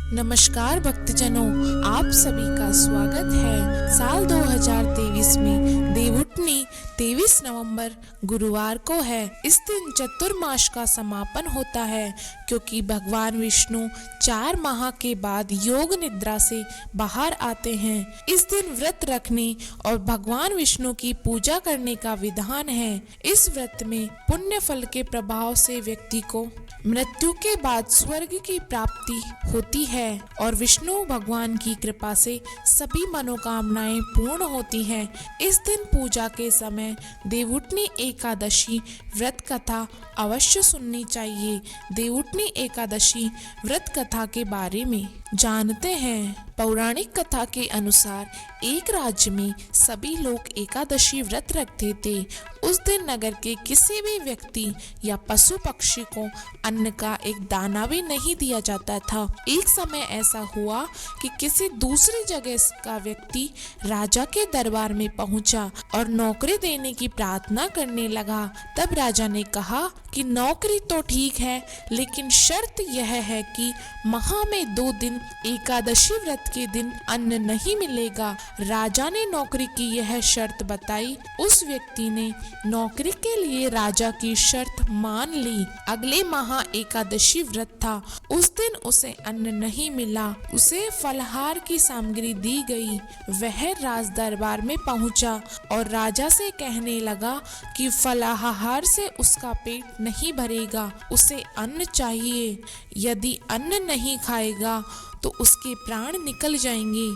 नमस्कार भक्तजनों, आप सभी का स्वागत है। साल 2023 में देवउठनी 23 नवंबर गुरुवार को है। इस दिन चतुर्मास का समापन होता है, क्योंकि भगवान विष्णु 4 माह के बाद योग निद्रा से बाहर आते हैं। इस दिन व्रत रखने और भगवान विष्णु की पूजा करने का विधान है। इस व्रत में पुण्य फल के प्रभाव से व्यक्ति को मृत्यु के बाद स्वर्ग की प्राप्ति होती है और विष्णु भगवान की कृपा से सभी मनोकामनाएं पूर्ण होती हैं। इस दिन पूजा के समय देवउठनी एकादशी व्रत कथा अवश्य सुननी चाहिए। देवउठनी एकादशी व्रत कथा के बारे में जानते हैं। पौराणिक कथा के अनुसार एक राज्य में सभी लोग एकादशी व्रत रखते थे। उस दिन नगर के किसी भी व्यक्ति या पशु पक्षी को अन्न का एक दाना भी नहीं दिया जाता था। एक समय ऐसा हुआ कि किसी दूसरी जगह का व्यक्ति राजा के दरबार में पहुंचा और नौकरी देने की प्रार्थना करने लगा। तब राजा ने कहा कि नौकरी तो ठीक है, लेकिन शर्त यह है कि माह में 2 दिन एकादशी व्रत के दिन अन्न नहीं मिलेगा। राजा ने नौकरी की यह शर्त बताई। उस व्यक्ति ने नौकरी के लिए राजा की शर्त मान ली। अगले माह एकादशी व्रत था। उस दिन उसे अन्न नहीं मिला। उसे फलाहार की सामग्री दी गई। वह राज दरबार में पहुंचा और राजा से कहने लगा कि फलाहार से उसका पेट नहीं भरेगा, उसे अन्न चाहिए। यदि अन्न नहीं खाएगा तो उसके प्राण निकल जाएंगे।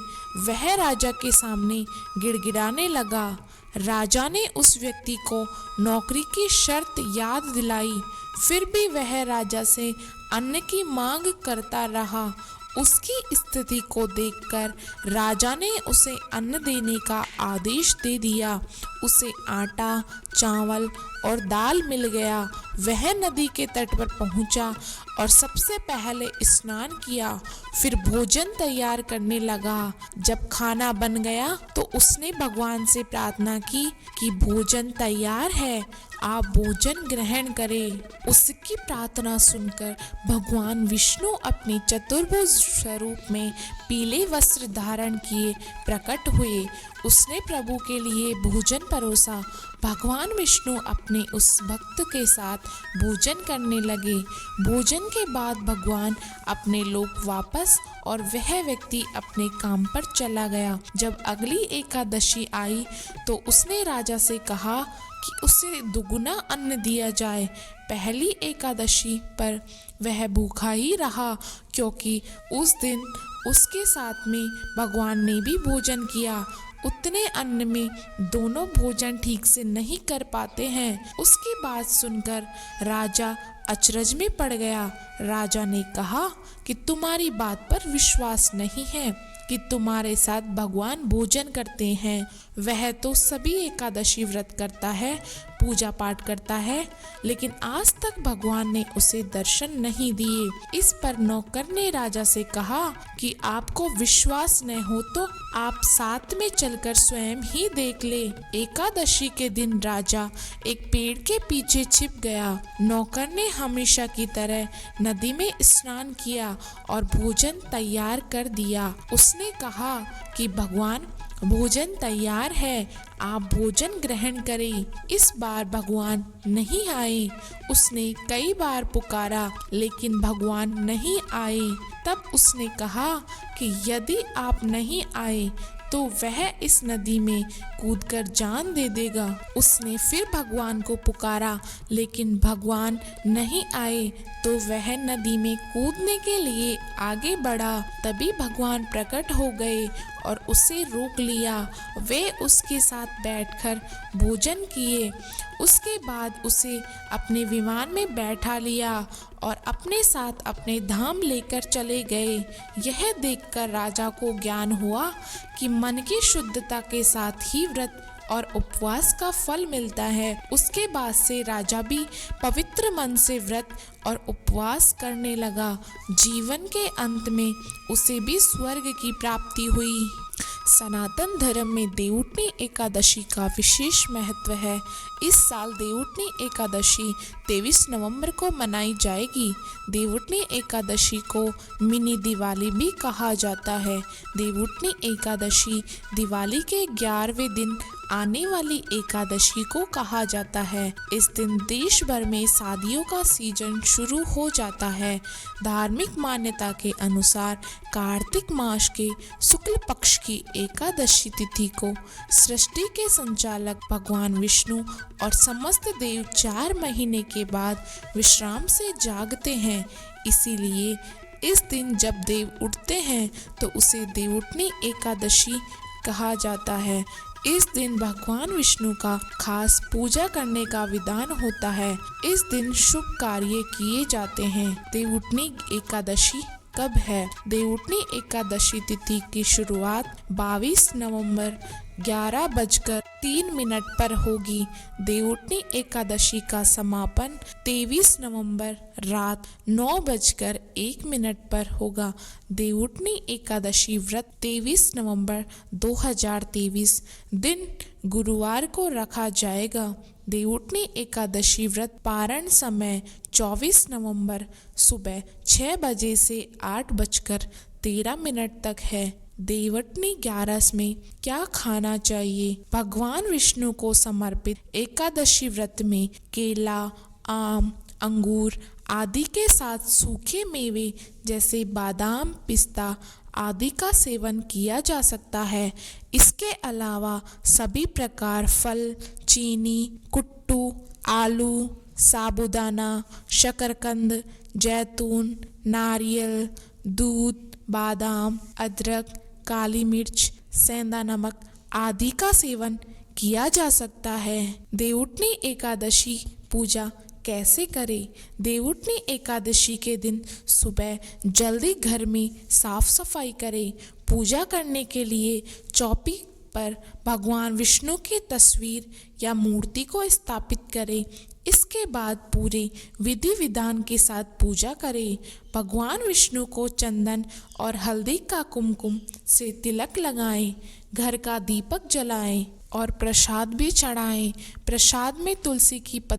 वह राजा के सामने गिड़गिड़ाने लगा। राजा ने उस व्यक्ति को नौकरी की शर्त याद दिलाई, फिर भी वह राजा से अन्न की मांग करता रहा। उसकी स्थिति को देखकर राजा ने उसे अन्न देने का आदेश दे दिया। उसे आटा, चावल और दाल मिल गया। वह नदी के तट पर पहुंचा और सबसे पहले स्नान किया, फिर भोजन तैयार करने लगा। जब खाना बन गया तो उसने भगवान से प्रार्थना की कि भोजन तैयार है, आप भोजन ग्रहण करें। उसकी प्रार्थना सुनकर भगवान विष्णु अपने चतुर्भुज स्वरूप में पीले वस्त्र धारण किए प्रकट हुए। उसने प्रभु के लिए भोजन परोसा। भगवान विष्णु अपने उस भक्त के साथ भोजन करने लगे। भोजन के बाद भगवान अपने लोक वापस और वह व्यक्ति अपने काम पर चला गया। जब अगली एकादशी आई तो उसने राजा से कहा कि उसे दुगुना अन्न दिया जाए। पहली एकादशी पर वह भूखा ही रहा, क्योंकि उस दिन उसके साथ में भगवान ने भी भोजन किया। उतने अन्न में दोनों भोजन ठीक से नहीं कर पाते हैं। उसकी बात सुनकर राजा अचरज में पड़ गया। राजा ने कहा कि तुम्हारी बात पर विश्वास नहीं है कि तुम्हारे साथ भगवान भोजन करते हैं। वह तो सभी एकादशी व्रत करता है, पूजा पाठ करता है, लेकिन आज तक भगवान ने उसे दर्शन नहीं दिए। इस पर नौकर ने राजा से कहा कि आपको विश्वास न हो तो आप साथ में चलकर स्वयं ही देख ले। एकादशी के दिन राजा एक पेड़ के पीछे छिप गया। नौकर ने हमेशा की तरह नदी में स्नान किया और भोजन तैयार कर दिया। उसने कहा कि भगवान भोजन तैयार है, आप भोजन ग्रहण करें। इस बार भगवान नहीं आए। उसने कई बार पुकारा, लेकिन भगवान नहीं आए। तब उसने कहा कि यदि आप नहीं आए तो वह इस नदी में कूदकर जान दे देगा। उसने फिर भगवान को पुकारा, लेकिन भगवान नहीं आए तो वह नदी में कूदने के लिए आगे बढ़ा। तभी भगवान प्रकट हो गए और उसे रोक लिया। वे उसके साथ बैठकर भोजन किए। उसके बाद उसे अपने विमान में बैठा लिया और अपने साथ अपने धाम लेकर चले गए। यह देखकर राजा को ज्ञान हुआ कि मन की शुद्धता के साथ ही व्रत और उपवास का फल मिलता है। उसके बाद से राजा भी पवित्र मन से व्रत और उपवास करने लगा। जीवन के अंत में उसे भी स्वर्ग की प्राप्ति हुई। सनातन धर्म में देवउठनी एकादशी का विशेष महत्व है। इस साल देवउठनी एकादशी 23 नवंबर को मनाई जाएगी। देवउठनी एकादशी को मिनी दिवाली भी कहा जाता है। देवउठनी एकादशी दिवाली के 11वें दिन आने वाली एकादशी को कहा जाता है। इस दिन देश भर में शादियों का सीजन शुरू हो जाता है। धार्मिक मान्यता के अनुसार कार्तिक मास के शुक्ल पक्ष की एकादशी तिथि को सृष्टि के संचालक भगवान विष्णु और समस्त देव 4 महीने के बाद विश्राम से जागते हैं। इसीलिए इस दिन जब देव उठते हैं तो उसे देवउठनी एकादशी कहा जाता है। इस दिन भगवान विष्णु का खास पूजा करने का विधान होता है। इस दिन शुभ कार्य किए जाते हैं। देवउठनी एकादशी कब है? देवउठनी एकादशी तिथि की शुरुआत 22 नवंबर 11:03 पर होगी। देवउठनी एकादशी का समापन 23 नवंबर रात 9:01 पर होगा। देवउठनी एकादशी व्रत 23 नवंबर 2023 दिन गुरुवार को रखा जाएगा। देवउठनी एकादशी व्रत पारण समय 24 नवंबर सुबह 6 बजे से 8:13 तक है। देवउठनी 11 में क्या खाना चाहिए? भगवान विष्णु को समर्पित एकादशी व्रत में केला, आम, अंगूर आदि के साथ सूखे मेवे जैसे बादाम, पिस्ता आदि का सेवन किया जा सकता है। इसके अलावा सभी प्रकार फल, चीनी, कुट्टू, आलू, साबूदाना, शकरकंद, जैतून, नारियल, दूध, बादाम, अदरक, काली मिर्च, सेंधा नमक आदि का सेवन किया जा सकता है। देवउठनी एकादशी पूजा कैसे करें? देवउठनी एकादशी के दिन सुबह जल्दी घर में साफ सफाई करें। पूजा करने के लिए चौकी पर भगवान विष्णु की तस्वीर या मूर्ति को स्थापित करें। इसके बाद पूरे विधि विधान के साथ पूजा करें। भगवान विष्णु को चंदन और हल्दी का कुमकुम से तिलक लगाएं। घर का दीपक जलाएं और प्रसाद भी चढ़ाएं। प्रसाद में तुलसी की